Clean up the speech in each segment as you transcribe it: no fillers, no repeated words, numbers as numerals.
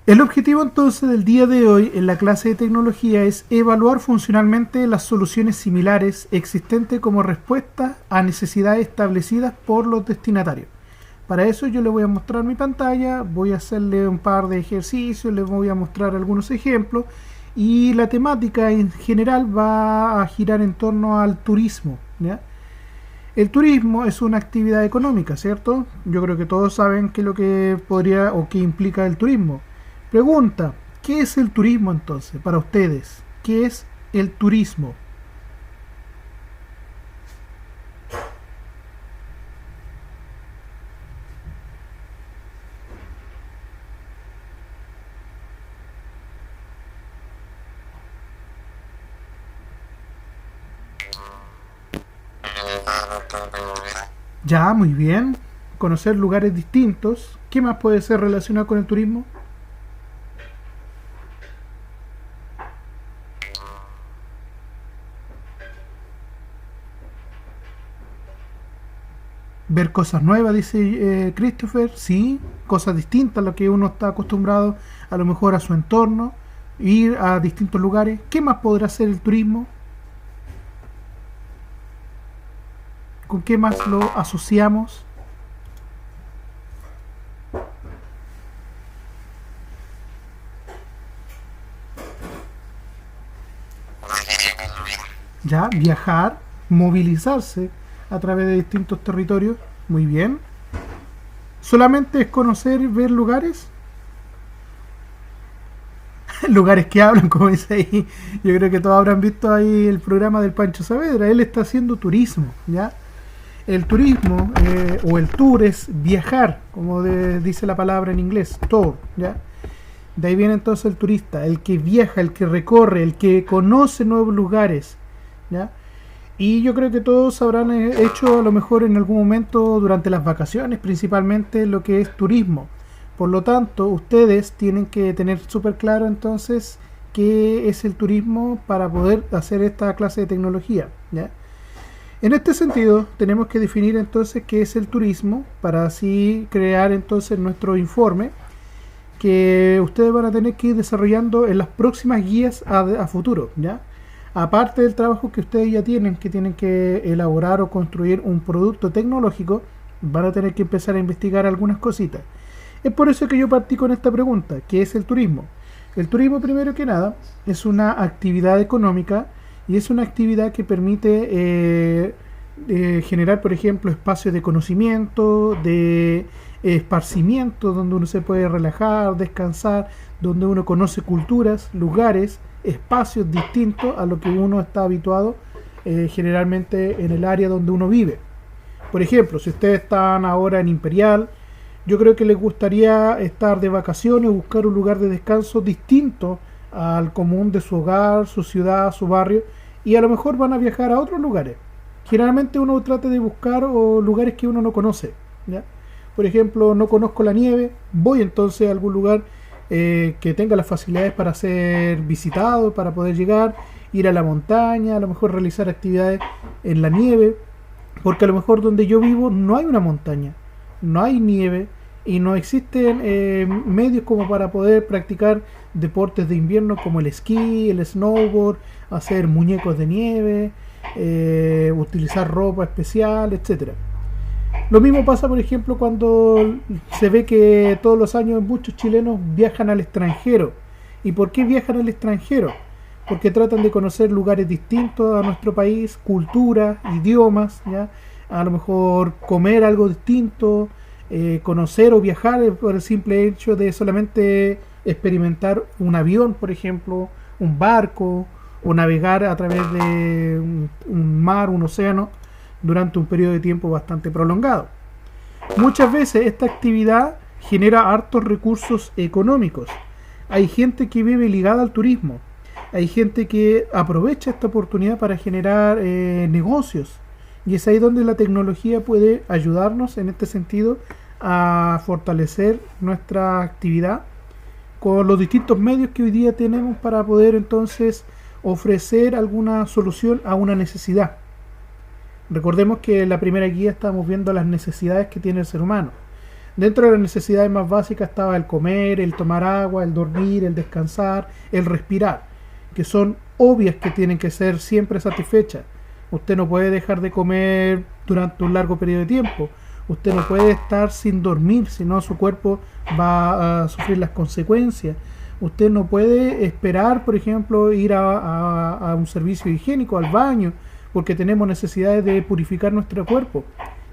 El objetivo entonces del día de hoy en la clase de tecnología es evaluar funcionalmente las soluciones similares existentes como respuesta a necesidades establecidas por los destinatarios. Para eso yo les voy a mostrar mi pantalla, voy a hacerle un par de ejercicios, les voy a mostrar algunos ejemplos y la temática en general va a girar en torno al turismo, ¿ya? El turismo es una actividad económica, ¿cierto? Yo creo que todos saben qué es lo que podría o qué implica el turismo. Pregunta, ¿qué es el turismo entonces para ustedes? ¿Qué es el turismo? Ya, muy bien. Conocer lugares distintos. ¿Qué más puede ser relacionado con el turismo? Ver cosas nuevas, dice Christopher. Sí, cosas distintas a lo que uno está acostumbrado, a lo mejor a su entorno. Ir a distintos lugares. ¿Qué más podrá ser el turismo? ¿Con qué más lo asociamos? Ya, viajar, movilizarse a través de distintos territorios. Muy bien. ¿Solamente es conocer y ver lugares? Lugares que hablan, como dice ahí. Yo creo que todos habrán visto ahí el programa del Pancho Saavedra. Él está haciendo turismo, ¿ya? El turismo o el tour es viajar, como dice la palabra en inglés, tour, ¿ya? De ahí viene entonces el turista, el que viaja, el que recorre, el que conoce nuevos lugares, ¿ya? Y yo creo que todos habrán hecho a lo mejor en algún momento durante las vacaciones principalmente lo que es turismo. Por lo tanto, ustedes tienen que tener súper claro entonces qué es el turismo para poder hacer esta clase de tecnología, ¿ya? En este sentido, tenemos que definir entonces qué es el turismo para así crear entonces nuestro informe que ustedes van a tener que ir desarrollando en las próximas guías a futuro, ¿ya? Aparte del trabajo que ustedes ya tienen, que tienen que elaborar o construir un producto tecnológico, van a tener que empezar a investigar algunas cositas. Es por eso que yo partí con esta pregunta, ¿qué es el turismo? El turismo, primero que nada, es una actividad económica y es una actividad que permite generar, por ejemplo, espacios de conocimiento, de esparcimiento, donde uno se puede relajar, descansar, donde uno conoce culturas, lugares, espacios distintos a lo que uno está habituado generalmente en el área donde uno vive. Por ejemplo, si ustedes están ahora en Imperial, yo creo que les gustaría estar de vacaciones o buscar un lugar de descanso distinto al común de su hogar, su ciudad, su barrio, y a lo mejor van a viajar a otros lugares. Generalmente uno trata de buscar lugares que uno no conoce, ¿ya? Por ejemplo, no conozco la nieve, voy entonces a algún lugar que tenga las facilidades para ser visitado, para poder llegar, ir a la montaña, a lo mejor realizar actividades en la nieve, porque a lo mejor donde yo vivo no hay una montaña, no hay nieve y no existen medios como para poder practicar deportes de invierno como el esquí, el snowboard, hacer muñecos de nieve, utilizar ropa especial, etcétera. Lo mismo pasa, por ejemplo, cuando se ve que todos los años muchos chilenos viajan al extranjero. ¿Y por qué viajan al extranjero? Porque tratan de conocer lugares distintos a nuestro país, culturas, idiomas, ¿ya? A lo mejor comer algo distinto, conocer o viajar por el simple hecho de solamente experimentar un avión, por ejemplo, un barco, o navegar a través de un mar, un océano, durante un periodo de tiempo bastante prolongado. Muchas veces esta actividad genera hartos recursos económicos. Hay gente que vive ligada al turismo. Hay gente que aprovecha esta oportunidad para generar negocios. Y es ahí donde la tecnología puede ayudarnos en este sentido a fortalecer nuestra actividad con los distintos medios que hoy día tenemos para poder entonces ofrecer alguna solución a una necesidad. Recordemos que en la primera guía estamos viendo las necesidades que tiene el ser humano. Dentro de las necesidades más básicas estaba el comer, el tomar agua, el dormir, el descansar, el respirar, que son obvias que tienen que ser siempre satisfechas. Usted no puede dejar de comer durante un largo periodo de tiempo. Usted no puede estar sin dormir, si no su cuerpo va a sufrir las consecuencias. Usted no puede esperar, por ejemplo, ir a un servicio higiénico, al baño, porque tenemos necesidades de purificar nuestro cuerpo,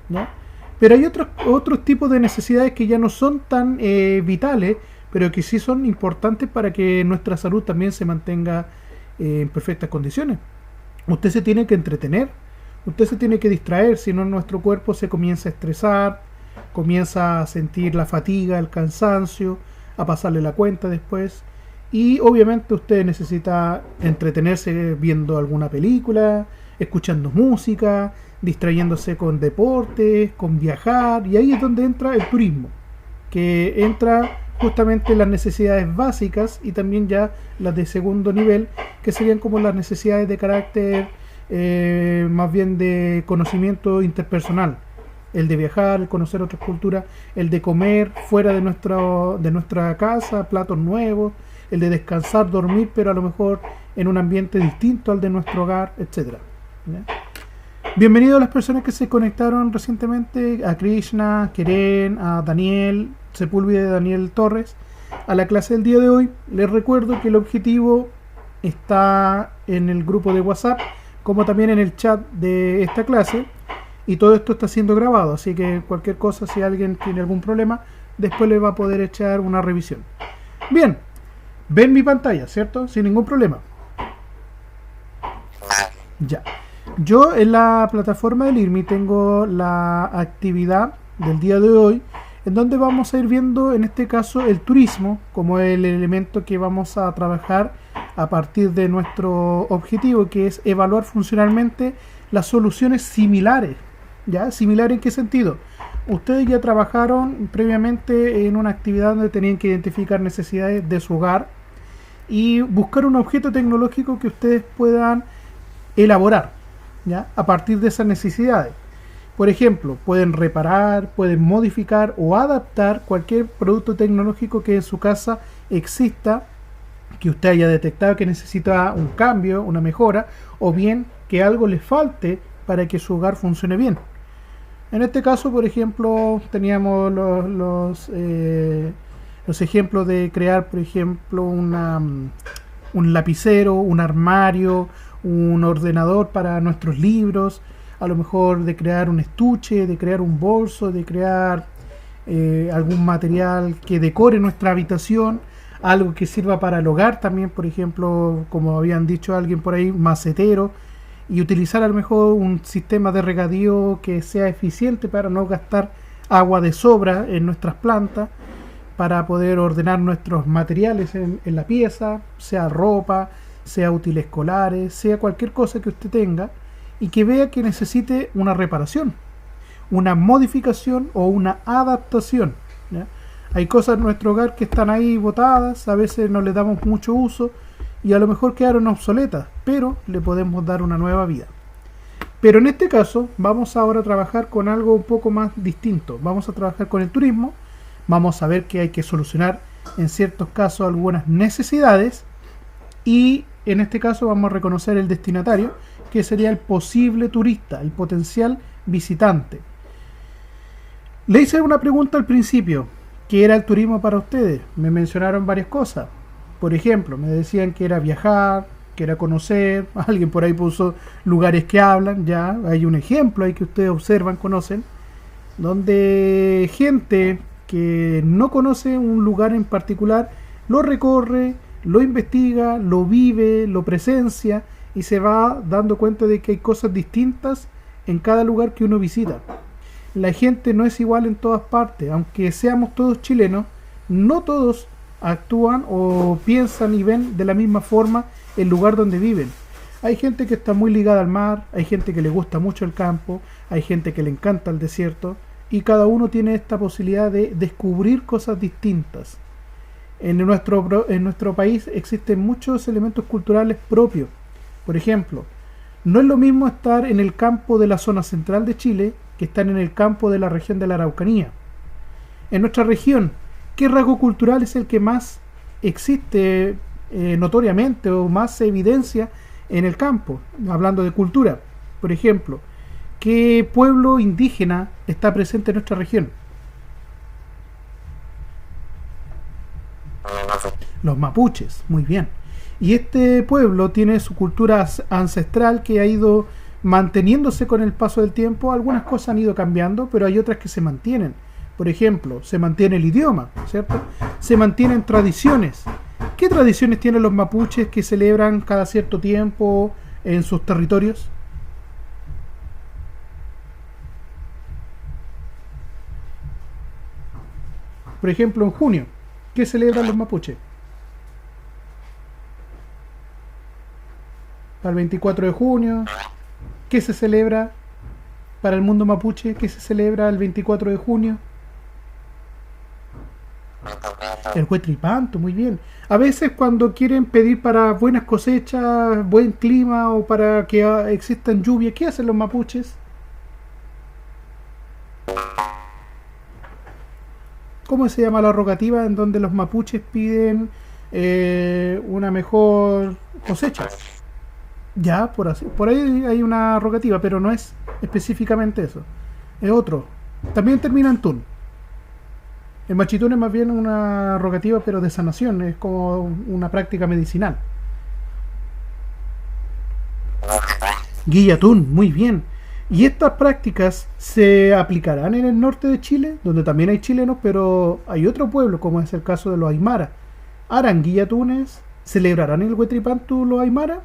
¿no? Pero hay otros tipos de necesidades que ya no son tan vitales, pero que sí son importantes para que nuestra salud también se mantenga en perfectas condiciones. Usted se tiene que entretener, usted se tiene que distraer, si no nuestro cuerpo se comienza a estresar, comienza a sentir la fatiga, el cansancio, a pasarle la cuenta después. Y obviamente usted necesita entretenerse viendo alguna película, escuchando música, distrayéndose con deportes, con viajar, y ahí es donde entra el turismo, que entra justamente las necesidades básicas y también ya las de segundo nivel, que serían como las necesidades de carácter más bien de conocimiento interpersonal, el de viajar, el conocer otras culturas, el de comer fuera de nuestra casa, platos nuevos, el de descansar, dormir, pero a lo mejor en un ambiente distinto al de nuestro hogar, etcétera. Bienvenidos a las personas que se conectaron recientemente, a Krishna, Keren, a Daniel Sepúlveda, Daniel Torres, a la clase del día de hoy. Les recuerdo que el objetivo está en el grupo de WhatsApp, como también en el chat de esta clase, y todo esto está siendo grabado, así que cualquier cosa, si alguien tiene algún problema, después le va a poder echar una revisión. Bien, ven mi pantalla, ¿cierto? Sin ningún problema. Ya. Yo en la plataforma del IRMI tengo la actividad del día de hoy, en donde vamos a ir viendo en este caso el turismo como el elemento que vamos a trabajar a partir de nuestro objetivo, que es evaluar funcionalmente las soluciones similares. ¿Ya? ¿Similar en qué sentido? Ustedes ya trabajaron previamente en una actividad donde tenían que identificar necesidades de su hogar y buscar un objeto tecnológico que ustedes puedan elaborar, ¿ya? A partir de esas necesidades. Por ejemplo, pueden reparar, pueden modificar o adaptar cualquier producto tecnológico que en su casa exista, que usted haya detectado que necesita un cambio, una mejora, o bien que algo le falte para que su hogar funcione bien. En este caso, por ejemplo, teníamos los ejemplos de crear, por ejemplo, un lapicero, un armario, un ordenador para nuestros libros, a lo mejor de crear un estuche, de crear un bolso, de crear algún material que decore nuestra habitación, algo que sirva para el hogar también, por ejemplo, como habían dicho alguien por ahí, macetero, y utilizar a lo mejor un sistema de regadío que sea eficiente para no gastar agua de sobra en nuestras plantas, para poder ordenar nuestros materiales en la pieza, sea ropa, sea útiles escolares, sea cualquier cosa que usted tenga y que vea que necesite una reparación, una modificación o una adaptación, ¿ya? Hay cosas en nuestro hogar que están ahí botadas, a veces no les damos mucho uso y a lo mejor quedaron obsoletas, pero le podemos dar una nueva vida. Pero en este caso vamos ahora a trabajar con algo un poco más distinto. Vamos a trabajar con el turismo, vamos a ver que hay que solucionar en ciertos casos algunas necesidades y en este caso vamos a reconocer el destinatario, que sería el posible turista, el potencial visitante. Le hice una pregunta al principio: ¿qué era el turismo para ustedes? Me mencionaron varias cosas. Por ejemplo, me decían que era viajar, que era conocer. Alguien por ahí puso lugares que hablan. Ya hay un ejemplo ahí que ustedes observan, conocen, donde gente que no conoce un lugar en particular lo recorre, lo investiga, lo vive, lo presencia y se va dando cuenta de que hay cosas distintas en cada lugar que uno visita. La gente no es igual en todas partes, aunque seamos todos chilenos, no todos actúan o piensan y ven de la misma forma el lugar donde viven. Hay gente que está muy ligada al mar, hay gente que le gusta mucho el campo, hay gente que le encanta el desierto y cada uno tiene esta posibilidad de descubrir cosas distintas. En nuestro país existen muchos elementos culturales propios. Por ejemplo, no es lo mismo estar en el campo de la zona central de Chile que estar en el campo de la región de la Araucanía. En nuestra región, ¿qué rasgo cultural es el que más existe notoriamente o más se evidencia en el campo? Hablando de cultura, por ejemplo, ¿qué pueblo indígena está presente en nuestra región? Los mapuches, muy bien. Y este pueblo tiene su cultura ancestral que ha ido manteniéndose con el paso del tiempo. Algunas cosas han ido cambiando, pero hay otras que se mantienen. Por ejemplo, se mantiene el idioma, ¿cierto? Se mantienen tradiciones. ¿Qué tradiciones tienen los mapuches que celebran cada cierto tiempo en sus territorios? Por ejemplo, en junio, ¿qué celebran los mapuches? Para el 24 de junio, ¿qué se celebra para el mundo mapuche? ¿Qué se celebra el 24 de junio? El Huetripanto, muy bien. A veces cuando quieren pedir para buenas cosechas, buen clima o para que existan lluvias, ¿qué hacen los mapuches? ¿Cómo se llama la rogativa en donde los mapuches piden una mejor cosecha? Ya, por ahí hay una rogativa, pero no es específicamente eso. Es otro. También termina en tun. El machitún es más bien una rogativa, pero de sanación, es como una práctica medicinal. Guillatún, muy bien. ¿Y estas prácticas se aplicarán en el norte de Chile, donde también hay chilenos, pero hay otro pueblo, como es el caso de los Aymara? ¿Harán guillatunes? ¿Celebrarán el Huetripantu los Aymara?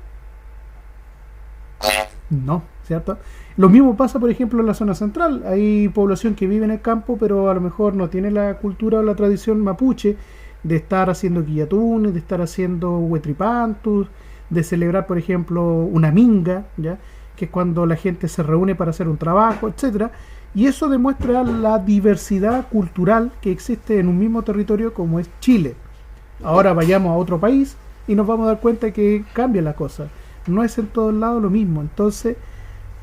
No, ¿cierto? Lo mismo pasa, por ejemplo, en la zona central. Hay población que vive en el campo, pero a lo mejor no tiene la cultura o la tradición mapuche de estar haciendo guillatunes, de estar haciendo huetripantus, de celebrar, por ejemplo, una minga, ¿ya? Que es cuando la gente se reúne para hacer un trabajo, etcétera. Y eso demuestra la diversidad cultural que existe en un mismo territorio como es Chile. Ahora vayamos a otro país y nos vamos a dar cuenta que cambia la cosa. No es en todos lados lo mismo. Entonces,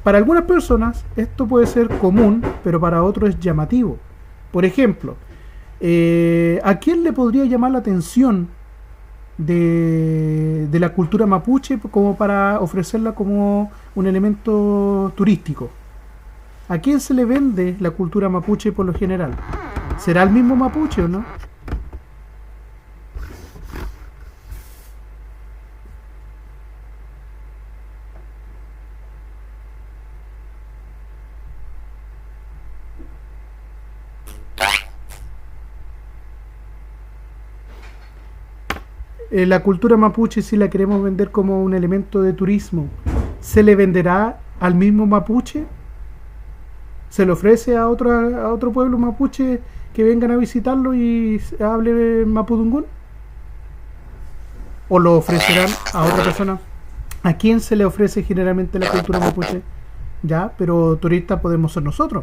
para algunas personas esto puede ser común, pero para otros es llamativo. Por ejemplo, ¿a quién le podría llamar la atención de la cultura mapuche como para ofrecerla como un elemento turístico? ¿A quién se le vende la cultura mapuche por lo general? ¿Será el mismo mapuche o no? La cultura mapuche, si la queremos vender como un elemento de turismo, ¿se le venderá al mismo mapuche? ¿Se le ofrece a otro pueblo mapuche que vengan a visitarlo y hable mapudungún? ¿O lo ofrecerán a otra persona? ¿A quién se le ofrece generalmente la cultura mapuche? Ya, pero turistas podemos ser nosotros.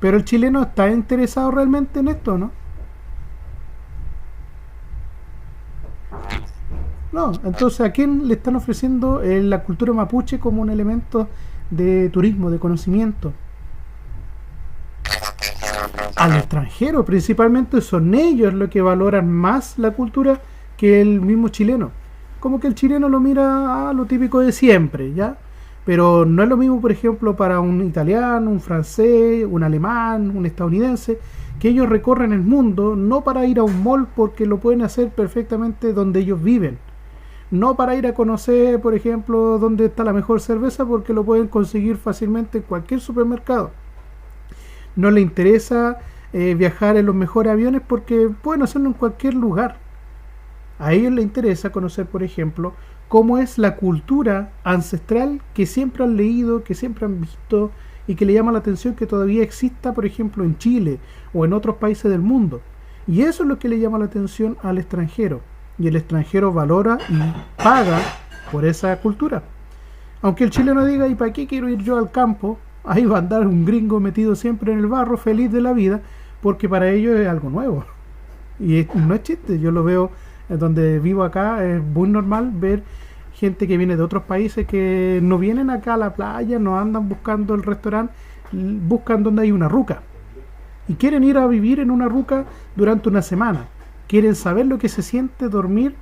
Pero el chileno está interesado realmente en esto, ¿no? No, entonces ¿a quién le están ofreciendo la cultura mapuche como un elemento de turismo, de conocimiento? Al extranjero, principalmente son ellos los que valoran más la cultura que el mismo chileno. Como que el chileno lo mira a lo típico de siempre, ¿ya? Pero no es lo mismo, por ejemplo, para un italiano, un francés, un alemán, un estadounidense, que ellos recorren el mundo no para ir a un mall porque lo pueden hacer perfectamente donde ellos viven. No para ir a conocer, por ejemplo, dónde está la mejor cerveza porque lo pueden conseguir fácilmente en cualquier supermercado. No le interesa viajar en los mejores aviones porque pueden hacerlo en cualquier lugar. A ellos les interesa conocer, por ejemplo, cómo es la cultura ancestral que siempre han leído, que siempre han visto y que le llama la atención que todavía exista, por ejemplo, en Chile o en otros países del mundo. Y eso es lo que le llama la atención al extranjero. Y el extranjero valora y paga por esa cultura. Aunque el chileno diga, ¿y para qué quiero ir yo al campo? Ahí va a andar un gringo metido siempre en el barro, feliz de la vida, porque para ellos es algo nuevo. Y no es chiste, yo lo veo donde vivo acá, es muy normal ver gente que viene de otros países que no vienen acá a la playa, no andan buscando el restaurante, buscan donde hay una ruca. y quieren ir a vivir en una ruca durante una semana. Quieren saber lo que se siente dormir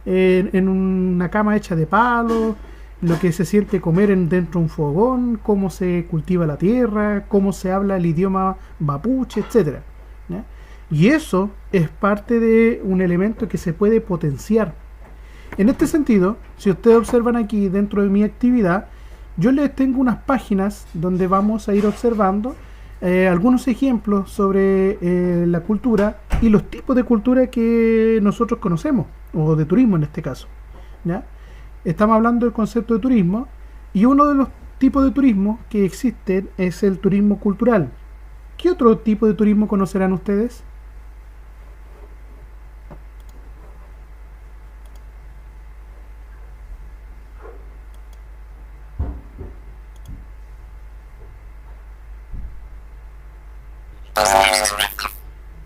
en una cama hecha de palo, lo que se siente comer dentro de un fogón, cómo se cultiva la tierra, cómo se habla el idioma mapuche, etcétera, ¿ya? Y eso es parte de un elemento que se puede potenciar. En este sentido, si ustedes observan aquí dentro de mi actividad, yo les tengo unas páginas donde vamos a ir observando algunos ejemplos sobre la cultura y los tipos de cultura que nosotros conocemos, o de turismo en este caso, ¿ya? Estamos hablando del concepto de turismo, y uno de los tipos de turismo que existen es el turismo cultural. ¿Qué otro tipo de turismo conocerán ustedes?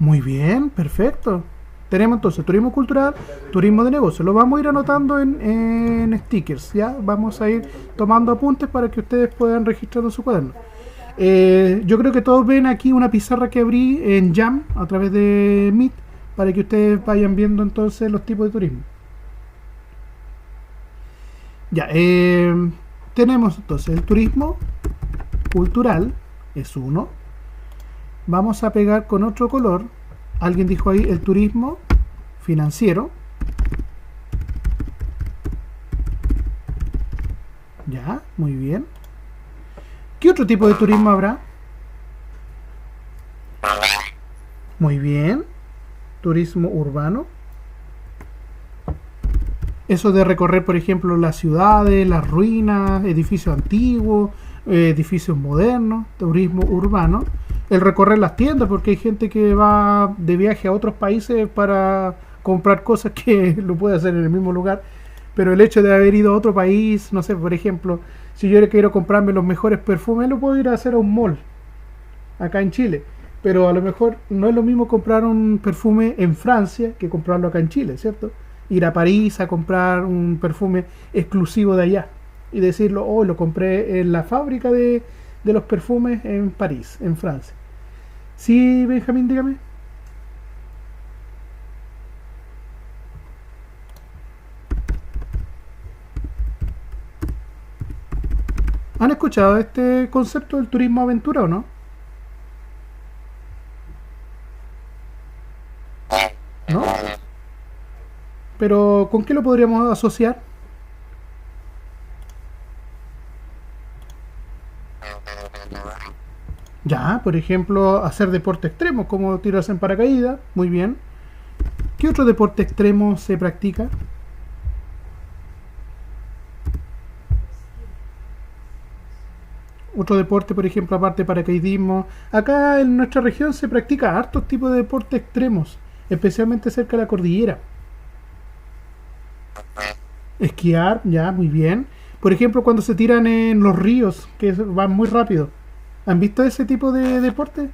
Muy bien, perfecto. Tenemos entonces turismo cultural, turismo de negocio. Lo vamos a ir anotando en stickers, ¿ya? Vamos a ir tomando apuntes para que ustedes puedan registrar en su cuaderno. Yo creo que todos ven aquí una pizarra que abrí en Jam a través de Meet para que ustedes vayan viendo entonces los tipos de turismo. Ya, tenemos entonces el turismo cultural, es uno. Vamos a pegar con otro color. Alguien dijo ahí el turismo financiero. Ya, muy bien. ¿Qué otro tipo de turismo habrá? Muy bien. Turismo urbano. Eso de recorrer, por ejemplo, las ciudades, las ruinas, edificios antiguos, edificios modernos, turismo urbano. El recorrer las tiendas, porque hay gente que va de viaje a otros países para comprar cosas que lo puede hacer en el mismo lugar, pero el hecho de haber ido a otro país, no sé, por ejemplo, si yo quiero comprarme los mejores perfumes, lo puedo ir a hacer a un mall acá en Chile, pero a lo mejor no es lo mismo comprar un perfume en Francia que comprarlo acá en Chile, ¿cierto? Ir a París a comprar un perfume exclusivo de allá y decirlo, oh, lo compré en la fábrica de los perfumes en París, en Francia. Sí, Benjamín, dígame. ¿Han escuchado este concepto del turismo aventura o no? ¿No? Pero ¿con qué lo podríamos asociar? Ya, por ejemplo, hacer deporte extremo, como tirarse en paracaídas, muy bien. ¿Qué otro deporte extremo se practica? Otro deporte, por ejemplo, aparte de paracaidismo. Acá en nuestra región se practica hartos tipos de deportes extremos, especialmente cerca de la cordillera. Esquiar, ya, muy bien. Por ejemplo, cuando se tiran en los ríos, que van muy rápido. ¿Han visto ese tipo de deporte?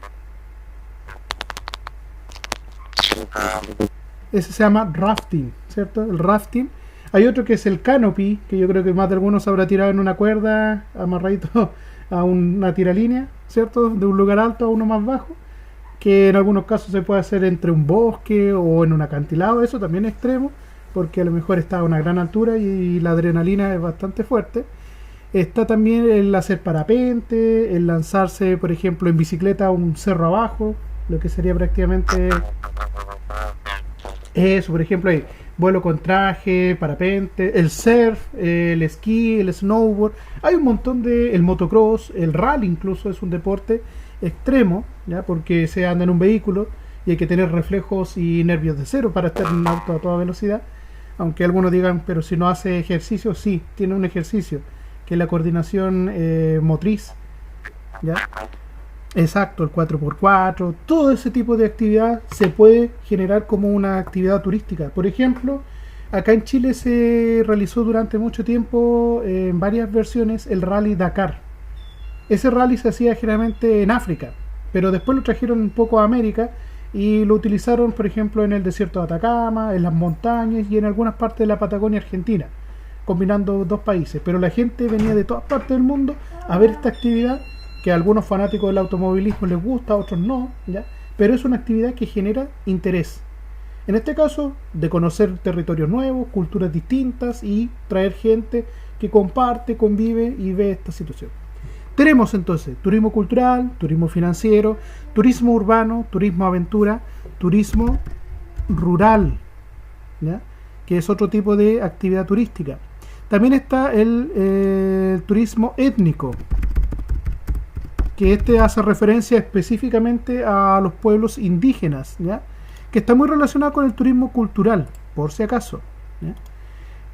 Ese se llama rafting, ¿cierto? El rafting. Hay otro que es el canopy, que yo creo que más de algunos se habrá tirado en una cuerda, amarradito a una tiralínea, ¿cierto? De un lugar alto a uno más bajo, que en algunos casos se puede hacer entre un bosque o en un acantilado. Eso también es extremo, porque a lo mejor está a una gran altura y la adrenalina es bastante fuerte. Está también el hacer parapente, el lanzarse, por ejemplo, en bicicleta a un cerro abajo, lo que sería prácticamente eso, por ejemplo, hay vuelo con traje, parapente, el surf, el esquí, el snowboard. Hay un montón de... El motocross, el rally incluso es un deporte extremo, ¿ya? Porque se anda en un vehículo y hay que tener reflejos y nervios de cero para estar en un auto a toda velocidad. Aunque algunos digan, pero si no hace ejercicio, sí, tiene un ejercicio, que es la coordinación motriz, ¿ya? Exacto, el 4x4, todo ese tipo de actividad se puede generar como una actividad turística. Por ejemplo, acá en Chile se realizó durante mucho tiempo en varias versiones el Rally Dakar. Ese rally se hacía generalmente en África, pero después lo trajeron un poco a América y lo utilizaron, por ejemplo, en el desierto de Atacama, en las montañas y en algunas partes de la Patagonia Argentina, combinando dos países. Pero la gente venía de todas partes del mundo a ver esta actividad, que a algunos fanáticos del automovilismo les gusta, a otros no, ¿ya? pero es una actividad que genera interés. En este caso, de conocer territorios nuevos, culturas distintas y traer gente que comparte, convive y ve esta situación. Tenemos entonces turismo cultural, turismo financiero, turismo urbano, turismo aventura, turismo rural, ¿ya? Que es otro tipo de actividad turística. También está el turismo étnico, que este hace referencia específicamente a los pueblos indígenas, ¿ya? Que está muy relacionado con el turismo cultural, por si acaso, ¿ya?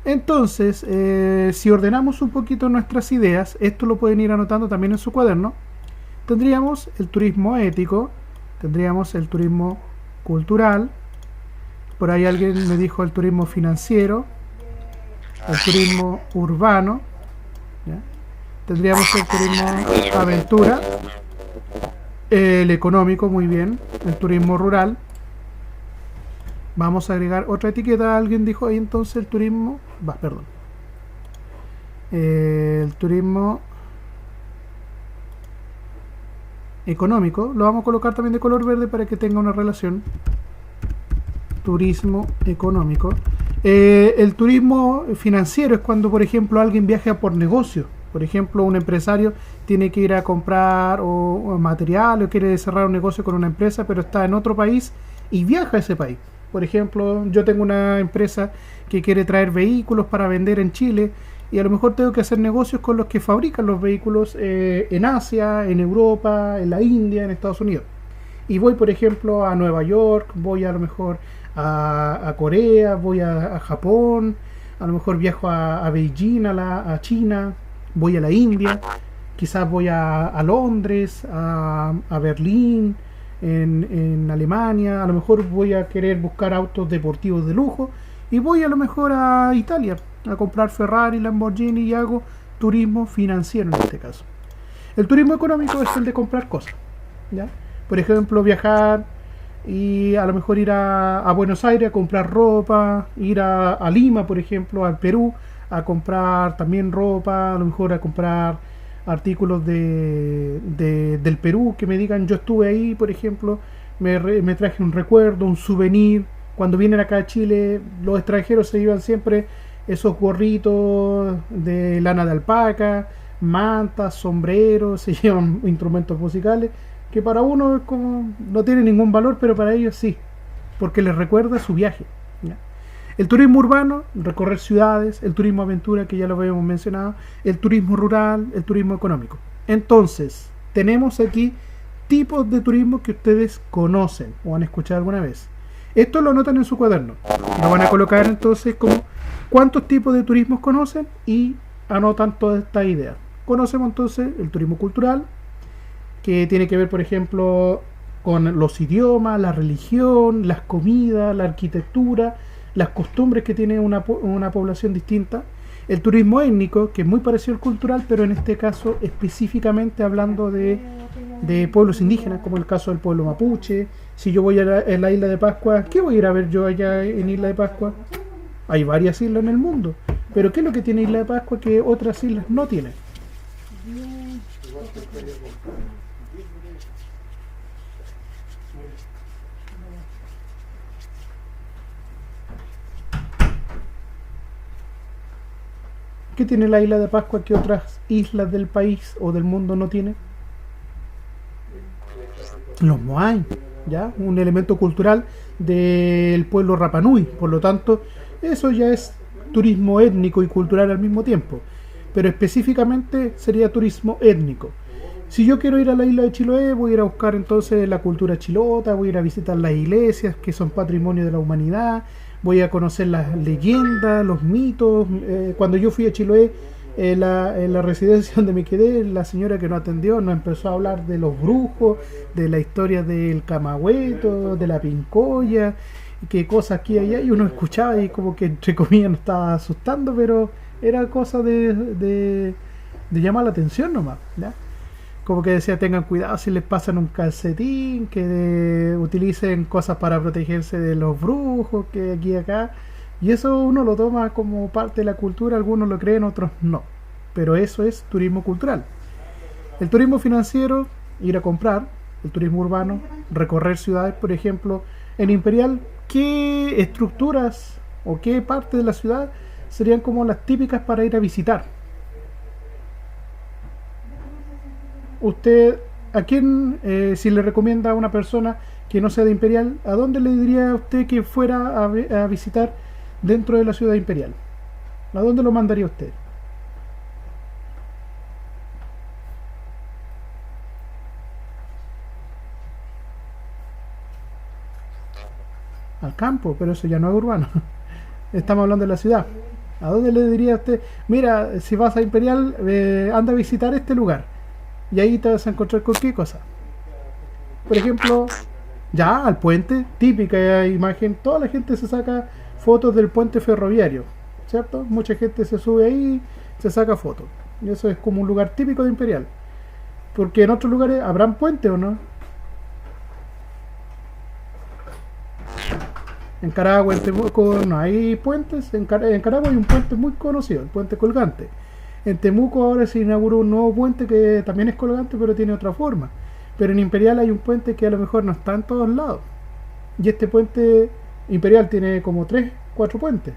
Entonces, si ordenamos un poquito nuestras ideas, esto lo pueden ir anotando también en su cuaderno. Tendríamos el turismo ético, tendríamos el turismo cultural, por ahí alguien me dijo el turismo financiero, el turismo urbano, ¿ya? Tendríamos el turismo aventura, el económico, muy bien, el turismo rural. Vamos a agregar otra etiqueta, alguien dijo ahí entonces el turismo, el turismo económico, lo vamos a colocar también de color verde para que tenga una relación. Turismo económico. El turismo financiero es cuando, por ejemplo, alguien viaja por negocio. Por ejemplo, un empresario tiene que ir a comprar o material o quiere cerrar un negocio con una empresa, pero está en otro país y viaja a ese país. Por ejemplo, yo tengo una empresa que quiere traer vehículos para vender en Chile y a lo mejor tengo que hacer negocios con los que fabrican los vehículos en Asia, en Europa, en la India, en Estados Unidos. Y voy, por ejemplo, a Nueva York, voy a lo mejor a Corea, voy a Japón, a lo mejor viajo a Beijing, a China, voy a la India, quizás voy a Londres, a Berlín, en Alemania, a lo mejor voy a querer buscar autos deportivos de lujo y voy a lo mejor a Italia a comprar Ferrari, Lamborghini y hago turismo financiero en este caso. El turismo económico es el de comprar cosas, ¿ya? Por ejemplo, viajar y a lo mejor ir a Buenos Aires a comprar ropa, ir a Lima, por ejemplo, al Perú, a comprar ropa, a lo mejor a comprar artículos del Perú que me digan yo estuve ahí, por ejemplo, me traje un recuerdo, un souvenir. Cuando vienen acá a Chile, los extranjeros se llevan siempre esos gorritos de lana de alpaca, mantas, sombreros, se llevan instrumentos musicales que para uno es como no tiene ningún valor, pero para ellos sí, porque les recuerda su viaje, ¿ya? El turismo urbano, recorrer ciudades, el turismo aventura, que ya lo habíamos mencionado, el turismo rural, el turismo económico. Entonces, tenemos aquí tipos de turismo que ustedes conocen o han escuchado alguna vez. Esto lo anotan en su cuaderno. Lo van a colocar entonces como cuántos tipos de turismos conocen y anotan toda esta idea. Conocemos entonces el turismo cultural, que tiene que ver, por ejemplo, con los idiomas, la religión, las comidas, la arquitectura, las costumbres que tiene una población distinta. El turismo étnico, que es muy parecido al cultural, pero en este caso específicamente hablando de pueblos indígenas, como el caso del pueblo mapuche. Si yo voy a la isla de Pascua, ¿qué voy a ir a ver yo allá en Isla de Pascua? Hay varias islas en el mundo, pero ¿qué es lo que tiene Isla de Pascua que otras islas no tienen? ¿Qué tiene la isla de Pascua que otras islas del país o del mundo no tienen? Los moai, ¿ya? Un elemento cultural del pueblo Rapa Nui. Por lo tanto, eso ya es turismo étnico y cultural al mismo tiempo. Pero específicamente sería turismo étnico. Si yo quiero ir a la isla de Chiloé, voy a ir a buscar entonces la cultura chilota, voy a ir a visitar las iglesias que son patrimonio de la humanidad, voy a conocer las leyendas, los mitos. Cuando yo fui a Chiloé, en la residencia donde me quedé, la señora que nos atendió nos empezó a hablar de los brujos, de la historia del Camagüeto, de la Pincoya, qué cosas aquí y allá, y uno escuchaba y como que entre comillas nos estaba asustando, pero era cosa de llamar la atención nomás, ¿ya? Como que decía, tengan cuidado si les pasan un calcetín, que utilicen cosas para protegerse de los brujos, que aquí y acá. Y eso uno lo toma como parte de la cultura, algunos lo creen, otros no. Pero eso es turismo cultural. El turismo financiero, ir a comprar, el turismo urbano, recorrer ciudades, por ejemplo, en Imperial, ¿qué estructuras o qué partes de la ciudad serían como las típicas para ir a visitar? Usted, ¿a quién, si le recomienda a una persona que no sea de Imperial, a dónde le diría a usted que fuera a visitar dentro de la ciudad Imperial? ¿A dónde lo mandaría usted? Al campo, pero eso ya no es urbano. Estamos hablando de la ciudad. ¿A dónde le diría a usted? Mira, si vas a Imperial, anda a visitar este lugar. Y ahí te vas a encontrar con qué cosa. Por ejemplo, ya al puente, típica imagen. Toda la gente se saca fotos del puente ferroviario, ¿cierto? Mucha gente se sube ahí, se saca fotos. Y eso es como un lugar típico de Imperial. Porque en otros lugares habrán puentes o no. En Caragua, en Temuco no hay puentes. En Caragua hay un puente muy conocido, el puente colgante. En Temuco ahora se inauguró un nuevo puente que también es colgante, pero tiene otra forma. Pero en Imperial hay un puente que a lo mejor no está en todos lados. Y este puente Imperial tiene como 3, 4 puentes.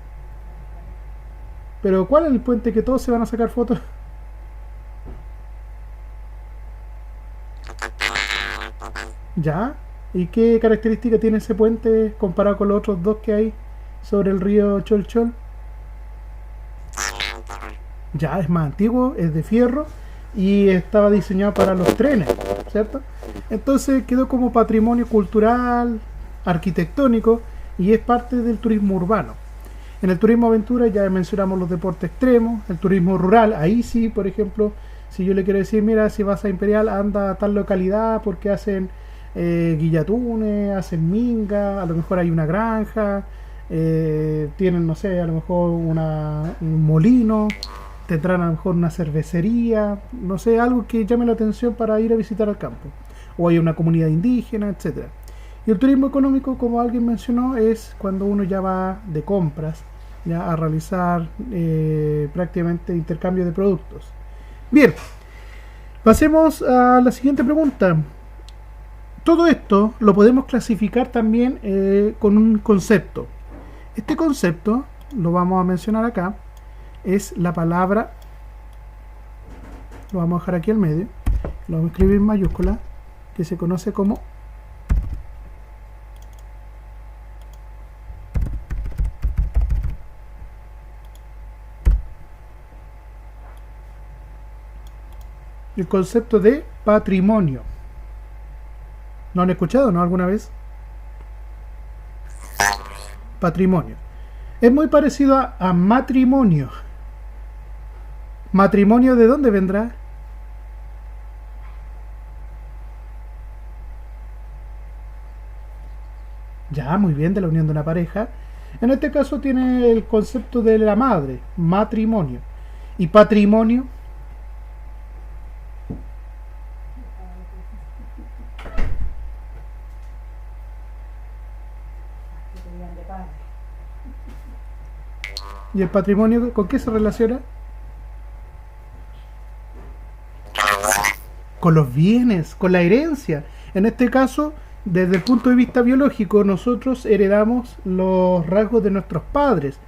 Pero ¿cuál es el puente que todos se van a sacar fotos? ¿Ya? ¿Y qué característica tiene ese puente comparado con los otros dos que hay sobre el río Cholchol? Ya es más antiguo, es de fierro y estaba diseñado para los trenes, ¿cierto? Entonces quedó como patrimonio cultural, arquitectónico y es parte del turismo urbano. En el turismo aventura ya mencionamos los deportes extremos, el turismo rural, ahí sí, por ejemplo, si yo le quiero decir, mira, si vas a Imperial, anda a tal localidad porque hacen guillatunes, hacen minga, a lo mejor hay una granja, tienen, no sé, a lo mejor un molino, tendrán a lo mejor una cervecería, no sé, algo que llame la atención para ir a visitar al campo. O hay una comunidad indígena, etcétera. Y el turismo económico, como alguien mencionó, es cuando uno ya va de compras, ya a realizar prácticamente intercambio de productos. Bien, pasemos a la siguiente pregunta. Todo esto lo podemos clasificar también con un concepto. Este concepto, lo vamos a mencionar acá, es la palabra, lo vamos a dejar aquí al medio, lo vamos a escribir en mayúscula, que se conoce como el concepto de patrimonio. ¿No han escuchado, no? ¿Alguna vez? Patrimonio. Es muy parecido a matrimonio. ¿Matrimonio de dónde vendrá? Ya, muy bien, de la unión de una pareja. En este caso tiene el concepto de la madre, matrimonio. Y patrimonio, ¿y el patrimonio con qué se relaciona? Con los bienes, con la herencia. En este caso, desde el punto de vista biológico, nosotros heredamos los rasgos de nuestros padres,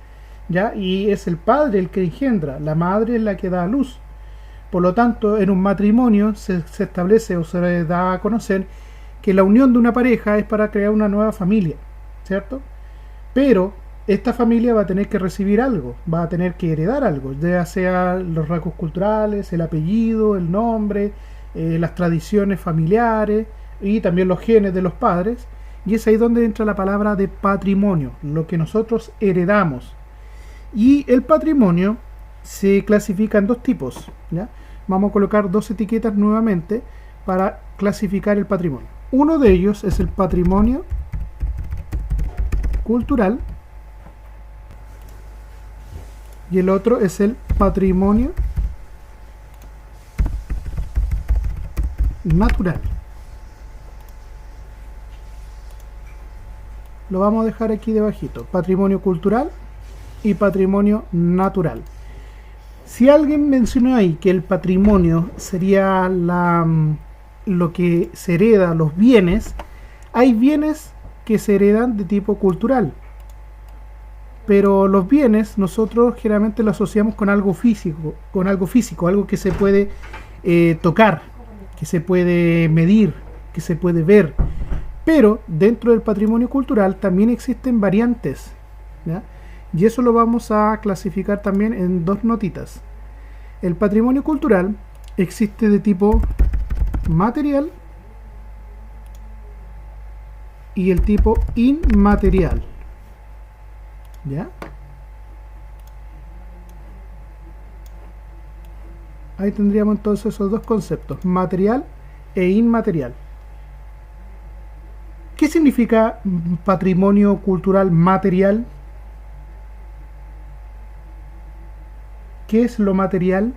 ¿ya? Y es el padre el que engendra, la madre es la que da a luz. Por lo tanto, en un matrimonio se establece o se da a conocer que la unión de una pareja es para crear una nueva familia, ¿cierto? Pero esta familia va a tener que recibir algo, va a tener que heredar algo, ya sea los rasgos culturales, el apellido, el nombre, las tradiciones familiares y también los genes de los padres. Y es ahí donde entra la palabra de patrimonio, lo que nosotros heredamos. Y el patrimonio se clasifica en dos tipos, ¿ya? Vamos a colocar dos etiquetas nuevamente para clasificar el patrimonio. Uno de ellos es el patrimonio cultural y el otro es el patrimonio natural. Lo vamos a dejar aquí debajito. Patrimonio cultural y patrimonio natural. Si alguien mencionó ahí que el patrimonio sería lo que se hereda, los bienes, hay bienes que se heredan de tipo cultural, pero los bienes nosotros generalmente lo asociamos con algo físico, algo que se puede tocar, que se puede medir, que se puede ver. Pero dentro del patrimonio cultural también existen variantes, ¿ya? Y eso lo vamos a clasificar también en dos notitas. El patrimonio cultural existe de tipo material y el tipo inmaterial, ¿ya? Ahí tendríamos entonces esos dos conceptos, material e inmaterial. ¿Qué significa patrimonio cultural material? ¿Qué es lo material?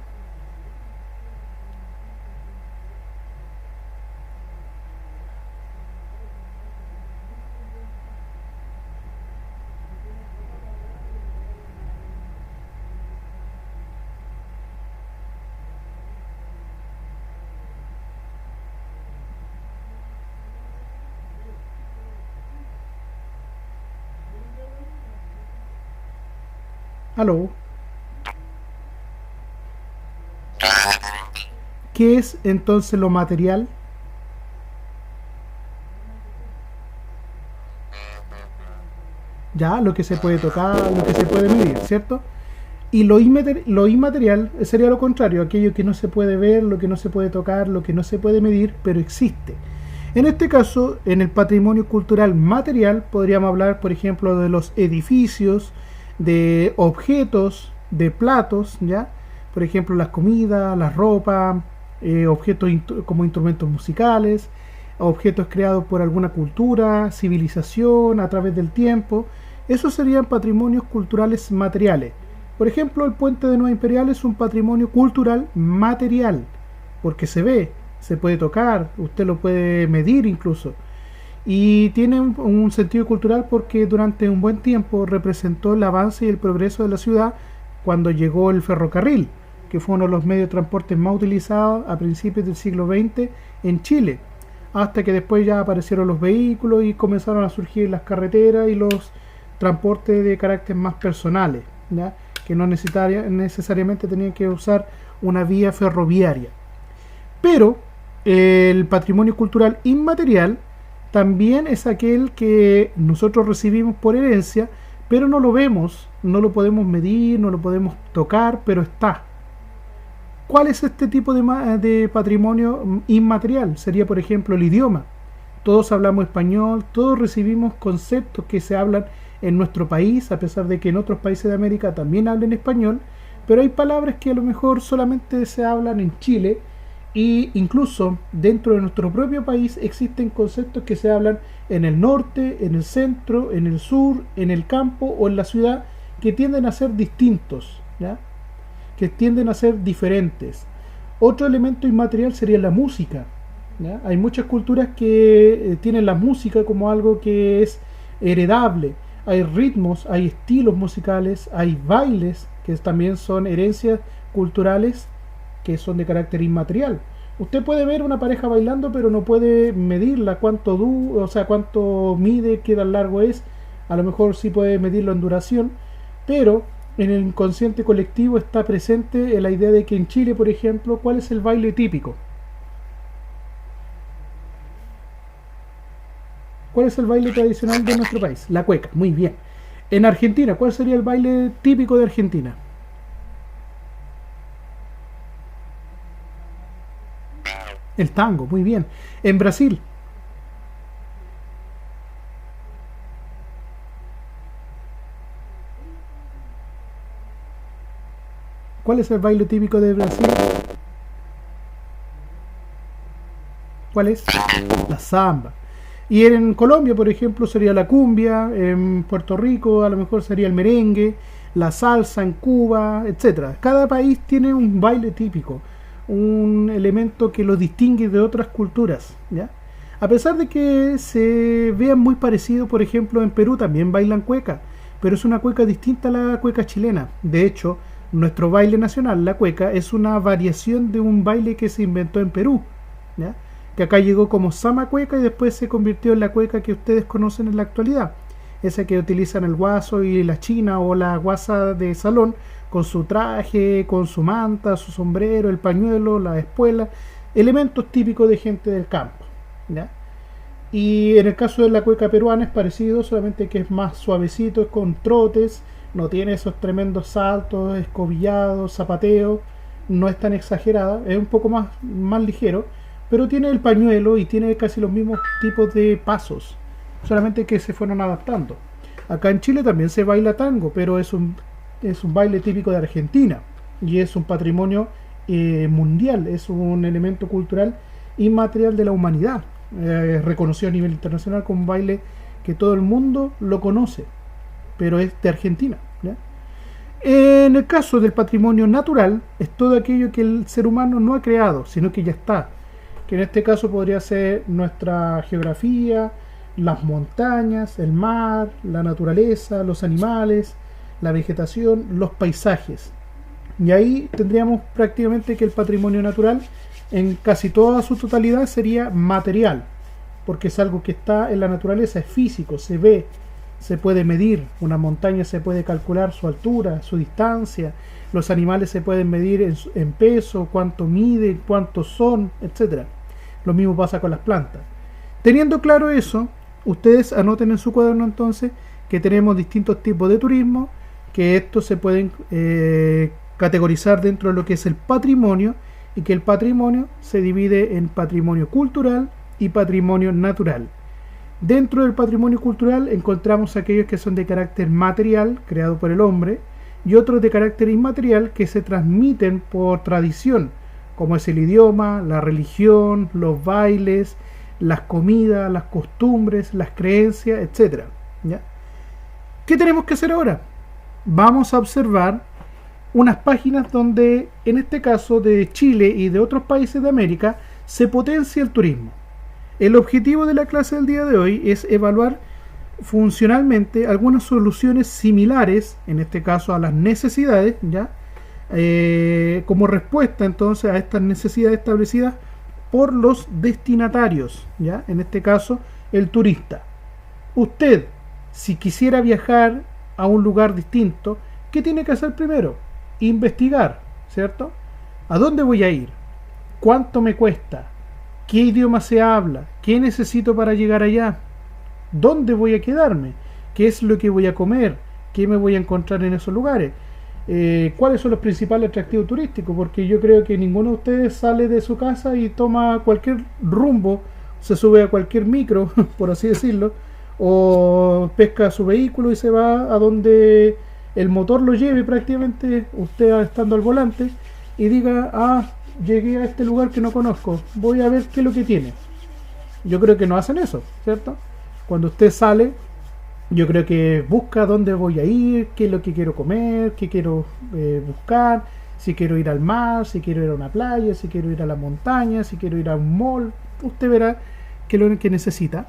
¿Aló? ¿Qué es entonces lo material? Ya, lo que se puede tocar, lo que se puede medir, ¿cierto? Y lo inmaterial sería lo contrario, aquello que no se puede ver, lo que no se puede tocar, lo que no se puede medir, pero existe. En este caso, en el patrimonio cultural material, podríamos hablar, por ejemplo, de los edificios, de objetos, de platos, ¿ya? Por ejemplo, las comidas, la ropa, objetos como instrumentos musicales, objetos creados por alguna cultura, civilización, a través del tiempo. Esos serían patrimonios culturales materiales. Por ejemplo, el puente de Nueva Imperial es un patrimonio cultural material, porque se ve, se puede tocar, usted lo puede medir incluso. Y tiene un sentido cultural porque durante un buen tiempo representó el avance y el progreso de la ciudad cuando llegó el ferrocarril, que fue uno de los medios de transporte más utilizados a principios del siglo XX en Chile, hasta que después ya aparecieron los vehículos y comenzaron a surgir las carreteras y los transportes de carácter más personales, ¿ya? Que no necesariamente tenían que usar una vía ferroviaria. Pero el patrimonio cultural inmaterial también es aquel que nosotros recibimos por herencia, pero no lo vemos, no lo podemos medir, no lo podemos tocar, pero está. ¿Cuál es este tipo de patrimonio inmaterial? Sería, por ejemplo, el idioma. Todos hablamos español, todos recibimos conceptos que se hablan en nuestro país, a pesar de que en otros países de América también hablan español, pero hay palabras que a lo mejor solamente se hablan en Chile, y incluso dentro de nuestro propio país existen conceptos que se hablan en el norte, en el centro, en el sur, en el campo o en la ciudad, que tienden a ser distintos, ¿ya? Que tienden a ser diferentes. Otro elemento inmaterial sería la música, ¿ya? Hay muchas culturas que tienen la música como algo que es heredable. Hay ritmos, hay estilos musicales, hay bailes que también son herencias culturales que son de carácter inmaterial. Usted puede ver una pareja bailando, pero no puede medirla, cuánto mide, qué tan largo es. A lo mejor sí puede medirlo en duración, pero en el inconsciente colectivo está presente la idea de que en Chile, por ejemplo, ¿cuál es el baile típico? ¿Cuál es el baile tradicional de nuestro país? La cueca, muy bien. En Argentina, ¿cuál sería el baile típico de Argentina? El tango, muy bien. En Brasil, ¿cuál es el baile típico de Brasil? ¿Cuál es? La samba. Y en Colombia, por ejemplo, sería la cumbia, en Puerto Rico a lo mejor sería el merengue, la salsa en Cuba, etcétera. Cada país tiene un baile típico, un elemento que lo distingue de otras culturas, ¿ya? A pesar de que se vean muy parecidos, por ejemplo, en Perú también bailan cueca, pero es una cueca distinta a la cueca chilena. De hecho, nuestro baile nacional, la cueca, es una variación de un baile que se inventó en Perú, ¿ya? que acá llegó como sama cueca y después se convirtió en la cueca que ustedes conocen en la actualidad. Esa que utilizan el guaso y la china o la guasa de salón, con su traje, con su manta, su sombrero, el pañuelo, la espuela, elementos típicos de gente del campo, ¿ya? Y en el caso de la cueca peruana es parecido, solamente que es más suavecito, es con trotes, no tiene esos tremendos saltos, escobillados, zapateos, no es tan exagerada, es un poco más ligero, pero tiene el pañuelo y tiene casi los mismos tipos de pasos, solamente que se fueron adaptando. Acá en Chile también se baila tango, pero es un baile típico de Argentina y es un patrimonio mundial, es un elemento cultural inmaterial de la humanidad, reconocido a nivel internacional como un baile que todo el mundo lo conoce, pero es de Argentina, ¿ya? En el caso del patrimonio natural, es todo aquello que el ser humano no ha creado, sino que ya está, que en este caso podría ser nuestra geografía, las montañas, el mar, la naturaleza, los animales, la vegetación, los paisajes. Y ahí tendríamos prácticamente que el patrimonio natural en casi toda su totalidad sería material, porque es algo que está en la naturaleza, es físico, se ve, se puede medir. Una montaña se puede calcular su altura, su distancia, los animales se pueden medir en peso, cuánto miden, cuántos son, etc. Lo mismo pasa con las plantas. Teniendo claro eso, ustedes anoten en su cuaderno entonces que tenemos distintos tipos de turismo, que estos se pueden categorizar dentro de lo que es el patrimonio, y que el patrimonio se divide en patrimonio cultural y patrimonio natural. Dentro del patrimonio cultural encontramos aquellos que son de carácter material, creado por el hombre, y otros de carácter inmaterial que se transmiten por tradición, como es el idioma, la religión, los bailes, las comidas, las costumbres, las creencias, etc. ¿Ya? ¿Qué tenemos que hacer ahora? Vamos a observar unas páginas donde, en este caso de Chile y de otros países de América, se potencia el turismo. El objetivo de la clase del día de hoy es evaluar funcionalmente algunas soluciones similares, en este caso a las necesidades, ¿ya? Como respuesta entonces a estas necesidades establecidas por los destinatarios, ¿ya? En este caso el turista. Usted, si quisiera viajar a un lugar distinto, ¿qué tiene que hacer primero? Investigar, ¿cierto? ¿A dónde voy a ir? ¿Cuánto me cuesta? ¿Qué idioma se habla? ¿Qué necesito para llegar allá? ¿Dónde voy a quedarme? ¿Qué es lo que voy a comer? ¿Qué me voy a encontrar en esos lugares? ¿Cuáles son los principales atractivos turísticos? Porque yo creo que ninguno de ustedes sale de su casa y toma cualquier rumbo, se sube a cualquier micro, por así decirlo, o pesca su vehículo y se va a donde el motor lo lleve prácticamente, usted estando al volante, y diga, llegué a este lugar que no conozco, voy a ver qué es lo que tiene. Yo creo que no hacen eso, ¿cierto? Cuando usted sale, yo creo que busca dónde voy a ir, qué es lo que quiero comer, qué quiero buscar, si quiero ir al mar, si quiero ir a una playa, si quiero ir a la montaña, si quiero ir a un mall. Usted verá qué es lo que necesita,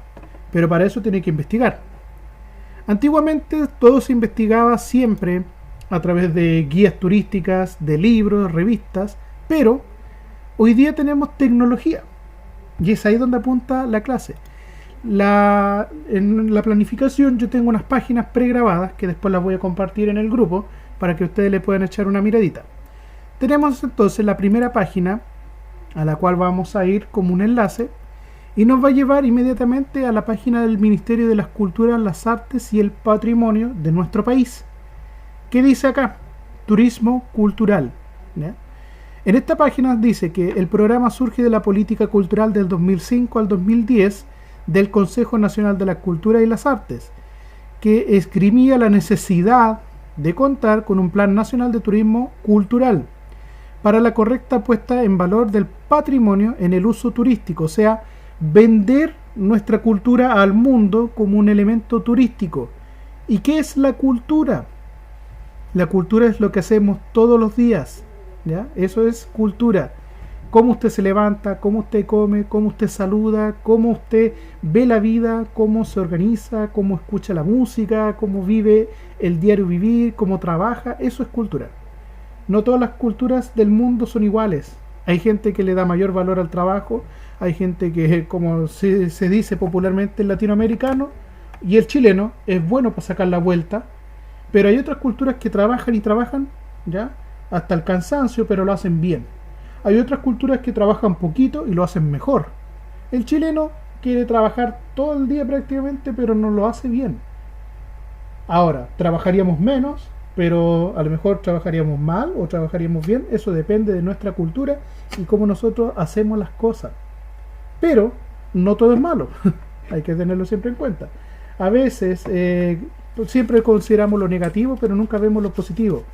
pero para eso tiene que investigar. Antiguamente todo se investigaba siempre a través de guías turísticas, de libros, revistas, pero hoy día tenemos tecnología y es ahí donde apunta la clase. En la planificación yo tengo unas páginas pregrabadas que después las voy a compartir en el grupo para que ustedes le puedan echar una miradita. Tenemos entonces la primera página a la cual vamos a ir como un enlace y nos va a llevar inmediatamente a la página del Ministerio de las Culturas, las Artes y el Patrimonio de nuestro país. ¿Qué dice acá? Turismo cultural, ¿ya? En esta página dice que el programa surge de la política cultural del 2005 al 2010 del Consejo Nacional de la Cultura y las Artes, que esgrimía la necesidad de contar con un plan nacional de turismo cultural para la correcta puesta en valor del patrimonio en el uso turístico, o sea, vender nuestra cultura al mundo como un elemento turístico. ¿Y qué es la cultura? La cultura es lo que hacemos todos los días, ¿ya? Eso es cultura. Cómo usted se levanta, cómo usted come, cómo usted saluda, cómo usted ve la vida, cómo se organiza, cómo escucha la música, cómo vive el diario vivir, cómo trabaja. Eso es cultura. No todas las culturas del mundo son iguales. Hay gente que le da mayor valor al trabajo, hay gente que, como se dice popularmente, el latinoamericano y el chileno es bueno para sacar la vuelta, pero hay otras culturas que trabajan y trabajan, ¿ya? Hasta el cansancio, pero lo hacen bien. Hay otras culturas que trabajan poquito y lo hacen mejor. El chileno quiere trabajar todo el día prácticamente, pero no lo hace bien. Ahora, trabajaríamos menos, pero a lo mejor trabajaríamos mal o trabajaríamos bien. Eso depende de nuestra cultura y cómo nosotros hacemos las cosas. Pero no todo es malo. Hay que tenerlo siempre en cuenta. A veces siempre consideramos lo negativo, pero nunca vemos lo positivo.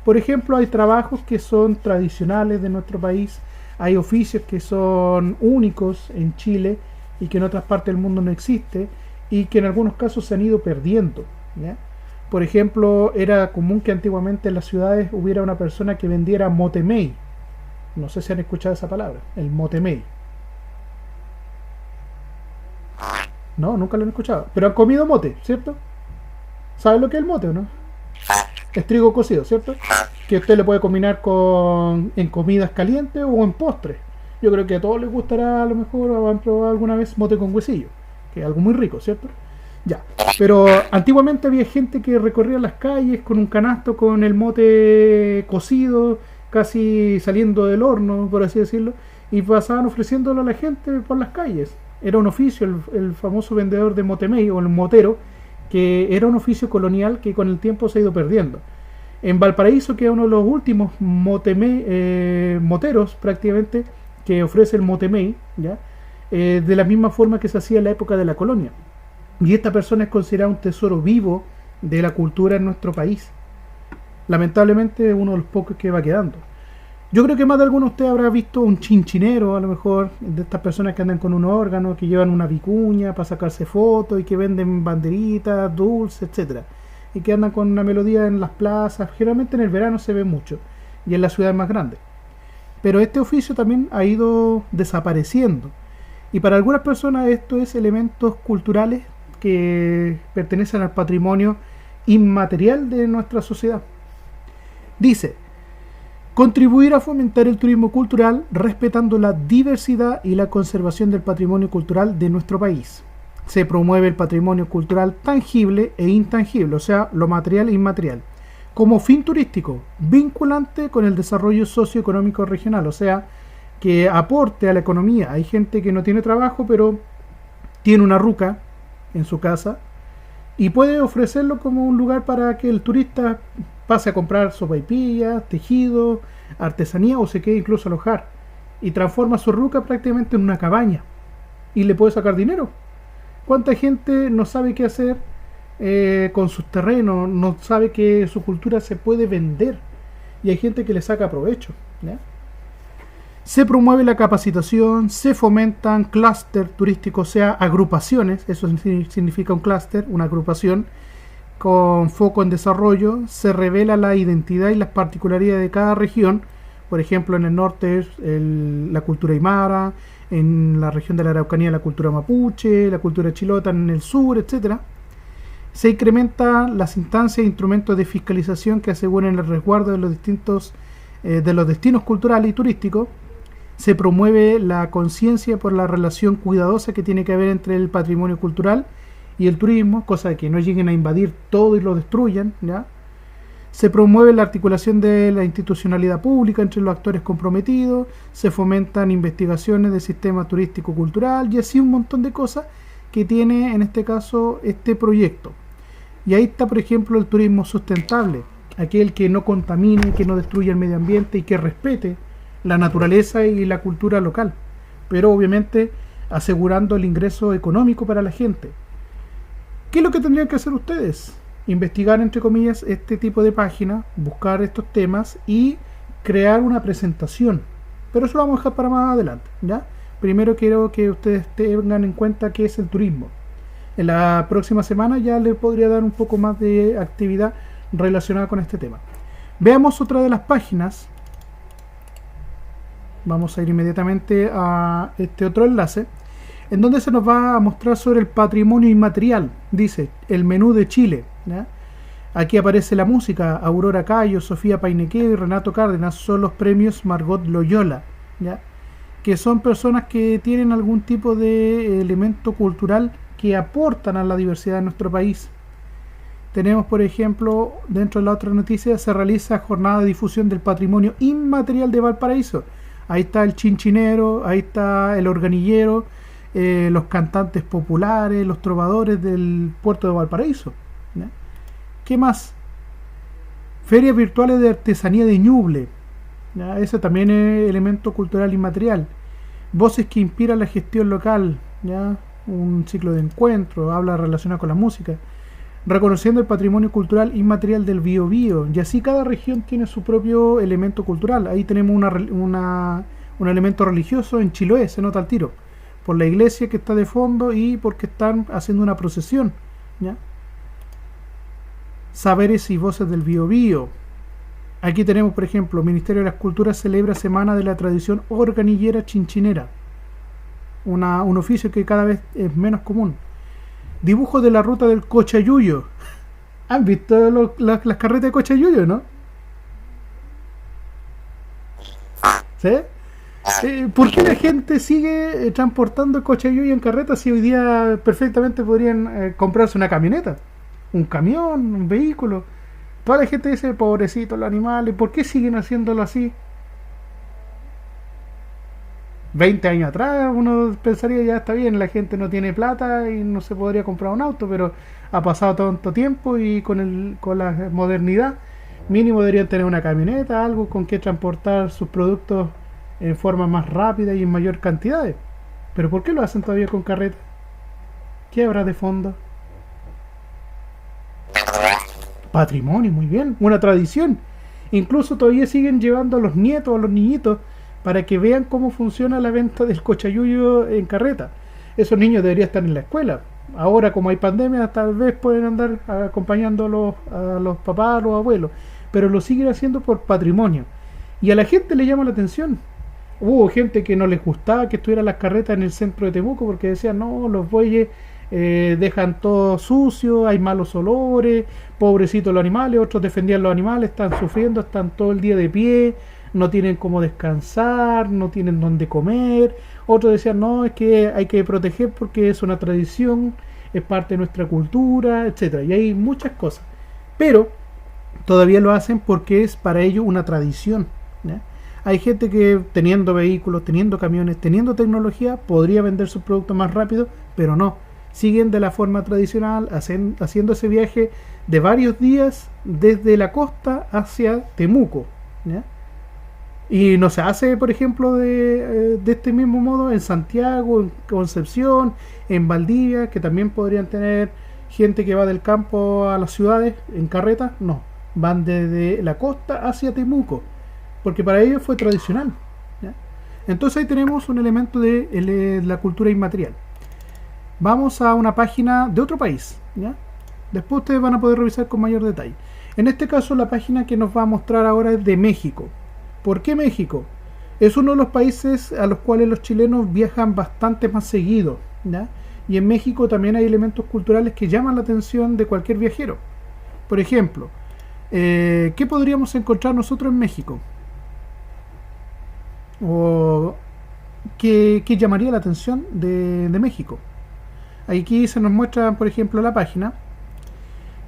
Por ejemplo, hay trabajos que son tradicionales de nuestro país, hay oficios que son únicos en Chile y que en otras partes del mundo no existe y que en algunos casos se han ido perdiendo, ¿ya? Por ejemplo, era común que antiguamente en las ciudades hubiera una persona que vendiera motemey. No sé si han escuchado esa palabra, el motemey. No, nunca lo han escuchado. Pero han comido mote, ¿cierto? ¿Saben lo que es el mote o no? Es trigo cocido, ¿cierto? Que usted le puede combinar en comidas calientes o en postres. Yo creo que a todos les gustará, a lo mejor, o han probado alguna vez mote con huesillo, que es algo muy rico, ¿cierto? Ya. Pero antiguamente había gente que recorría las calles con un canasto con el mote cocido, casi saliendo del horno, por así decirlo, y pasaban ofreciéndolo a la gente por las calles. Era un oficio, el famoso vendedor de motemey o el motero, que era un oficio colonial que con el tiempo se ha ido perdiendo. En Valparaíso, que es uno de los últimos moteros prácticamente que ofrece el motemey, ¿ya? De la misma forma que se hacía en la época de la colonia. Y esta persona es considerada un tesoro vivo de la cultura en nuestro país. Lamentablemente es uno de los pocos que va quedando. Yo creo que más de alguno de ustedes habrá visto un chinchinero, a lo mejor, de estas personas que andan con un órgano, que llevan una vicuña para sacarse fotos y que venden banderitas, dulces, etcétera, y que andan con una melodía en las plazas. Generalmente en el verano se ve mucho y en las ciudades más grandes. Pero este oficio también ha ido desapareciendo. Y para algunas personas esto es elementos culturales que pertenecen al patrimonio inmaterial de nuestra sociedad. Dice: contribuir a fomentar el turismo cultural respetando la diversidad y la conservación del patrimonio cultural de nuestro país. Se promueve el patrimonio cultural tangible e intangible, o sea, lo material e inmaterial, como fin turístico, vinculante con el desarrollo socioeconómico regional, o sea, que aporte a la economía. Hay gente que no tiene trabajo, pero tiene una ruca en su casa y puede ofrecerlo como un lugar para que el turista pase a comprar sopaipillas, tejido, artesanía o se quede incluso a alojar y transforma su ruca prácticamente en una cabaña y le puede sacar dinero. ¿Cuánta gente no sabe qué hacer con sus terrenos? No sabe que su cultura se puede vender y hay gente que le saca provecho, ¿ya? Se promueve la capacitación, se fomentan clúster turísticos, o sea, agrupaciones, eso significa un clúster, una agrupación con foco en desarrollo, se revela la identidad y las particularidades de cada región. Por ejemplo, en el norte es la cultura aymara, en la región de la Araucanía la cultura mapuche, la cultura chilota en el sur, etc. Se incrementan las instancias e instrumentos de fiscalización que aseguren el resguardo de los destinos culturales y turísticos. Se promueve la conciencia por la relación cuidadosa que tiene que haber entre el patrimonio cultural y el turismo, cosa de que no lleguen a invadir todo y lo destruyan, ¿ya? Se promueve la articulación de la institucionalidad pública entre los actores comprometidos, se fomentan investigaciones del sistema turístico-cultural y así un montón de cosas que tiene en este caso este proyecto. Y ahí está, por ejemplo, el turismo sustentable, aquel que no contamine, que no destruya el medio ambiente y que respete la naturaleza y la cultura local, pero obviamente asegurando el ingreso económico para la gente. ¿Qué es lo que tendrían que hacer ustedes? Investigar, entre comillas, este tipo de página, buscar estos temas y crear una presentación. Pero eso lo vamos a dejar para más adelante, ¿ya? Primero quiero que ustedes tengan en cuenta qué es el turismo. En la próxima semana ya les podría dar un poco más de actividad relacionada con este tema. Veamos otra de las páginas. Vamos a ir inmediatamente a este otro enlace, en donde se nos va a mostrar sobre el patrimonio inmaterial. Dice, el menú de Chile, ¿ya? Aquí aparece la música. Aurora Cayo, Sofía Painequeo y Renato Cárdenas son los premios Margot Loyola, ¿ya? que son personas que tienen algún tipo de elemento cultural que aportan a la diversidad de nuestro país. Tenemos, por ejemplo, dentro de la otra noticia, se realiza jornada de difusión del patrimonio inmaterial de Valparaíso. Ahí está el chinchinero, ahí está el organillero, los cantantes populares, los trovadores del puerto de Valparaíso, ¿ya? ¿Qué más? Ferias virtuales de artesanía de Ñuble, ¿ya? Ese también es elemento cultural inmaterial. Voces que inspiran la gestión local, ¿ya? Un ciclo de encuentro, habla relacionado con la música. Reconociendo el patrimonio cultural inmaterial del Biobío, y así cada región tiene su propio elemento cultural. Ahí tenemos un elemento religioso en Chiloé, se nota al tiro, por la iglesia que está de fondo y porque están haciendo una procesión, ¿ya? Saberes y voces del Biobío. Aquí tenemos, por ejemplo, Ministerio de las Culturas celebra Semana de la Tradición Organillera Chinchinera, un oficio que cada vez es menos común. Dibujo de la ruta del Cochayuyo. ¿Han visto las carretas de Cochayuyo, no? ¿Sí? ¿Por qué la gente sigue transportando el Cochayuyo en carretas si hoy día perfectamente podrían comprarse una camioneta? Un camión, un vehículo. Toda la gente dice, pobrecitos los animales, ¿por qué siguen haciéndolo así? 20 años atrás uno pensaría, ya está bien, la gente no tiene plata y no se podría comprar un auto, pero ha pasado tanto tiempo y con la modernidad mínimo deberían tener una camioneta, algo con que transportar sus productos en forma más rápida y en mayor cantidades. Pero ¿por qué lo hacen todavía con carreta? ¿Qué habrá de fondo? Patrimonio, muy bien, una tradición. Incluso todavía siguen llevando a los nietos, a los niñitos, para que vean cómo funciona la venta del cochayuyo en carreta. Esos niños deberían estar en la escuela. Ahora, como hay pandemia, tal vez pueden andar acompañando a los papás, a los abuelos, pero lo siguen haciendo por patrimonio. Y a la gente le llama la atención. Hubo gente que no les gustaba que estuvieran las carretas en el centro de Temuco porque decían, no, los bueyes dejan todo sucio, hay malos olores, pobrecitos los animales. Otros defendían los animales, están sufriendo, están todo el día de pie, no tienen cómo descansar, no tienen dónde comer. Otros decían, no, es que hay que proteger porque es una tradición, es parte de nuestra cultura, etcétera. Y hay muchas cosas, pero todavía lo hacen porque es para ellos una tradición, ¿ya? Hay gente que teniendo vehículos, teniendo camiones, teniendo tecnología, podría vender sus productos más rápido, pero no. Siguen de la forma tradicional, haciendo ese viaje de varios días desde la costa hacia Temuco, ¿ya? Y no se hace, por ejemplo, de este mismo modo en Santiago, en Concepción, en Valdivia, que también podrían tener gente que va del campo a las ciudades en carreta. No, van desde la costa hacia Temuco, porque para ellos fue tradicional, ¿ya? Entonces ahí tenemos un elemento de la cultura inmaterial. Vamos a una página de otro país, ¿ya? Después ustedes van a poder revisar con mayor detalle. En este caso la página que nos va a mostrar ahora es de México. ¿Por qué México? Es uno de los países a los cuales los chilenos viajan bastante más seguido, ¿ya? Y en México también hay elementos culturales que llaman la atención de cualquier viajero. Por ejemplo, ¿qué podríamos encontrar nosotros en México? ¿O qué llamaría la atención de México? Aquí se nos muestra, por ejemplo, la página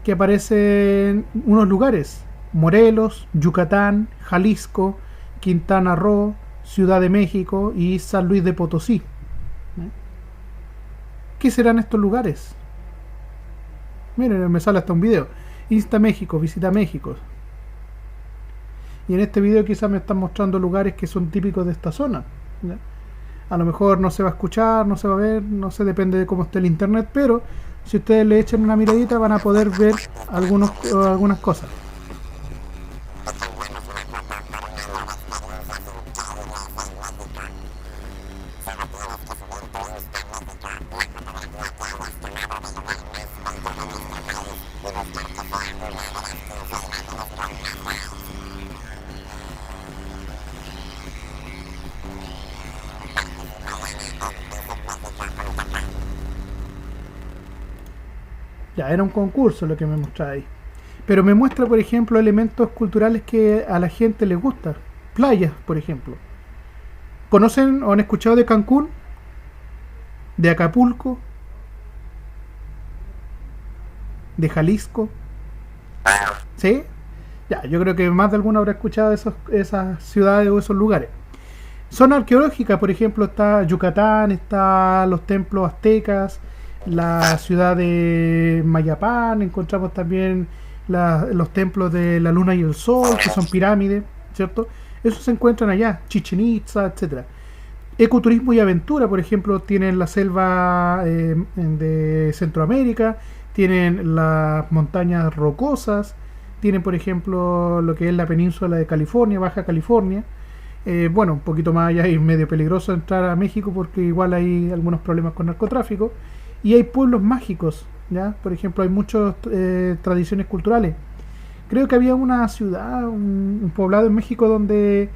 que aparecen unos lugares: Morelos, Yucatán, Jalisco, Quintana Roo, Ciudad de México y San Luis de Potosí. ¿Qué serán estos lugares? Miren, me sale hasta un video. Insta México, visita México. Y en este video quizás me están mostrando lugares que son típicos de esta zona, ¿ya? A lo mejor no se va a escuchar, no se va a ver, no sé, depende de cómo esté el internet, pero si ustedes le echan una miradita van a poder ver algunas cosas. Ya, era un concurso lo que me mostraba ahí. Pero me muestra, por ejemplo, elementos culturales que a la gente le gusta. Playas, por ejemplo. ¿Conocen o han escuchado de Cancún? ¿De Acapulco? ¿De Jalisco? ¿Sí? Ya, yo creo que más de alguno habrá escuchado de esas ciudades o esos lugares. Zona arqueológica, por ejemplo, está Yucatán, está los templos aztecas, la ciudad de Mayapán, encontramos también los templos de la luna y el sol, que son pirámides, ¿cierto? Esos se encuentran allá, Chichen Itza, etcétera. Ecoturismo y aventura, por ejemplo, tienen la selva de Centroamérica, tienen las montañas rocosas, tienen, por ejemplo, lo que es la península de California, Baja California. Bueno, un poquito más allá es medio peligroso entrar a México porque igual hay algunos problemas con narcotráfico. Y hay pueblos mágicos, ¿ya? Por ejemplo, hay muchas tradiciones culturales. Creo que había una ciudad, un poblado en México donde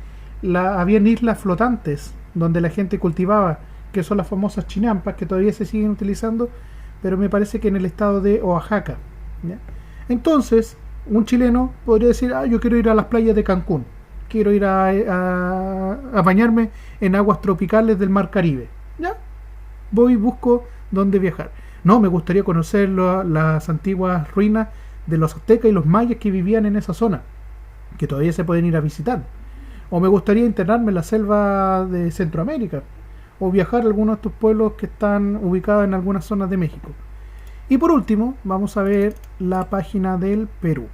habían islas flotantes, donde la gente cultivaba, que son las famosas chinampas, que todavía se siguen utilizando, pero me parece que en el estado de Oaxaca, ¿ya? Entonces, un chileno podría decir, yo quiero ir a las playas de Cancún, quiero ir a bañarme en aguas tropicales del Mar Caribe, ¿ya? Voy y busco dónde viajar. No, me gustaría conocer las antiguas ruinas de los aztecas y los mayas que vivían en esa zona, que todavía se pueden ir a visitar. O me gustaría internarme en la selva de Centroamérica, o viajar a algunos de estos pueblos que están ubicados en algunas zonas de México. Y por último, vamos a ver la página del Perú.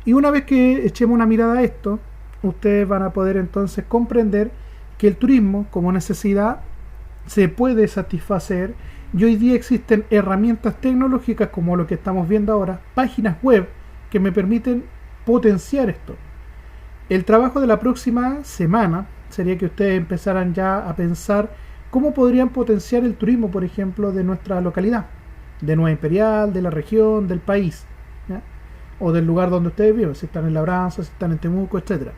Y una vez que echemos una mirada a esto, ustedes van a poder entonces comprender que el turismo como necesidad se puede satisfacer, y hoy día existen herramientas tecnológicas como lo que estamos viendo ahora, páginas web que me permiten potenciar esto. El trabajo de la próxima semana sería que ustedes empezaran ya a pensar cómo podrían potenciar el turismo, por ejemplo, de nuestra localidad, de Nueva Imperial, de la región, del país, ¿ya? O del lugar donde ustedes viven, si están en Labranza, si están en Temuco, etcétera.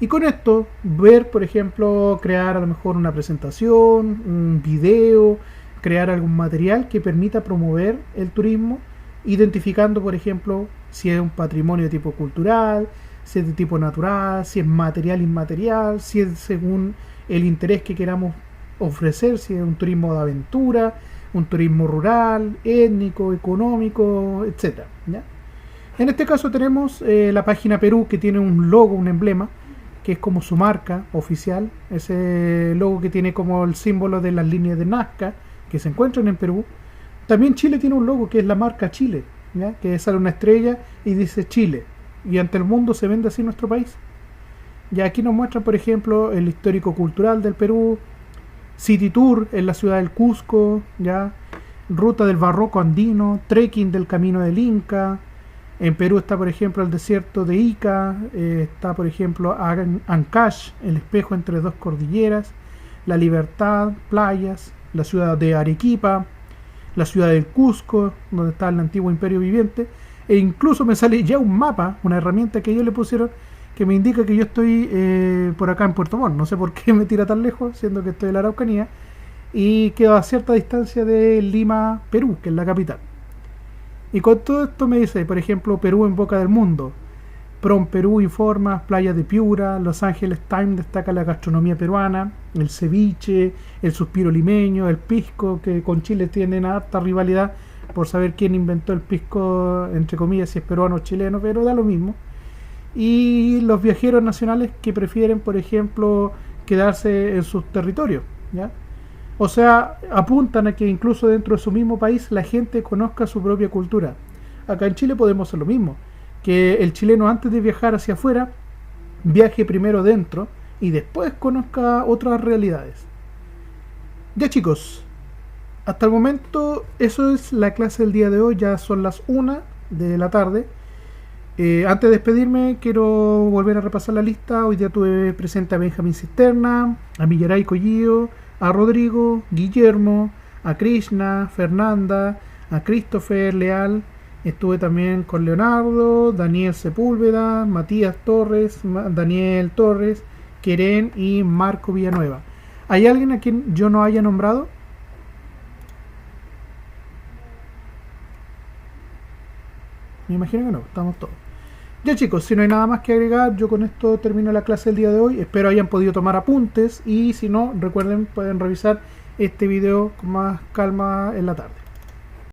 Y con esto, ver, por ejemplo, crear a lo mejor una presentación, un video, crear algún material que permita promover el turismo, identificando, por ejemplo, si es un patrimonio de tipo cultural, si es de tipo natural, si es material inmaterial, si es según el interés que queramos ofrecer, si es un turismo de aventura, un turismo rural, étnico, económico, etcétera, ¿ya? En este caso tenemos la página Perú, que tiene un logo, un emblema, que es como su marca oficial, ese logo que tiene como el símbolo de las líneas de Nazca que se encuentran en Perú. También Chile tiene un logo que es la marca Chile, ¿ya? Que sale una estrella y dice Chile, y ante el mundo se vende así nuestro país. Y aquí nos muestran, por ejemplo, el histórico cultural del Perú, City Tour en la ciudad del Cusco, ¿ya? Ruta del barroco andino, trekking del camino del Inca. En Perú está, por ejemplo, el desierto de Ica, está, por ejemplo, Ancash, el espejo entre dos cordilleras, La Libertad, playas, la ciudad de Arequipa, la ciudad del Cusco, donde está el antiguo imperio viviente, e incluso me sale ya un mapa, una herramienta que ellos le pusieron, que me indica que yo estoy por acá en Puerto Montt. No sé por qué me tira tan lejos, siendo que estoy en la Araucanía, y quedo a cierta distancia de Lima, Perú, que es la capital. Y con todo esto me dice, por ejemplo, Perú en boca del mundo. Prom Perú informa, playas de Piura, Los Angeles Times destaca la gastronomía peruana, el ceviche, el suspiro limeño, el pisco, que con Chile tienen harta rivalidad por saber quién inventó el pisco, entre comillas, si es peruano o chileno, pero da lo mismo. Y los viajeros nacionales que prefieren, por ejemplo, quedarse en sus territorios, ¿ya? O sea, apuntan a que incluso dentro de su mismo país la gente conozca su propia cultura. Acá en Chile podemos hacer lo mismo, que el chileno antes de viajar hacia afuera, viaje primero dentro y después conozca otras realidades. Ya chicos, hasta el momento eso es la clase del día de hoy, ya son las 1 de la tarde. Antes de despedirme, quiero volver a repasar la lista. Hoy día tuve presente a Benjamín Cisterna, a Millaray Collillo, a Rodrigo, Guillermo, a Krishna, Fernanda, a Christopher Leal. Estuve también con Leonardo, Daniel Sepúlveda, Matías Torres, Daniel Torres, Querén y Marco Villanueva. ¿Hay alguien a quien yo no haya nombrado? Me imagino que no, estamos todos. Ya chicos, si no hay nada más que agregar, yo con esto termino la clase del día de hoy. Espero hayan podido tomar apuntes y si no, recuerden, pueden revisar este video con más calma en la tarde.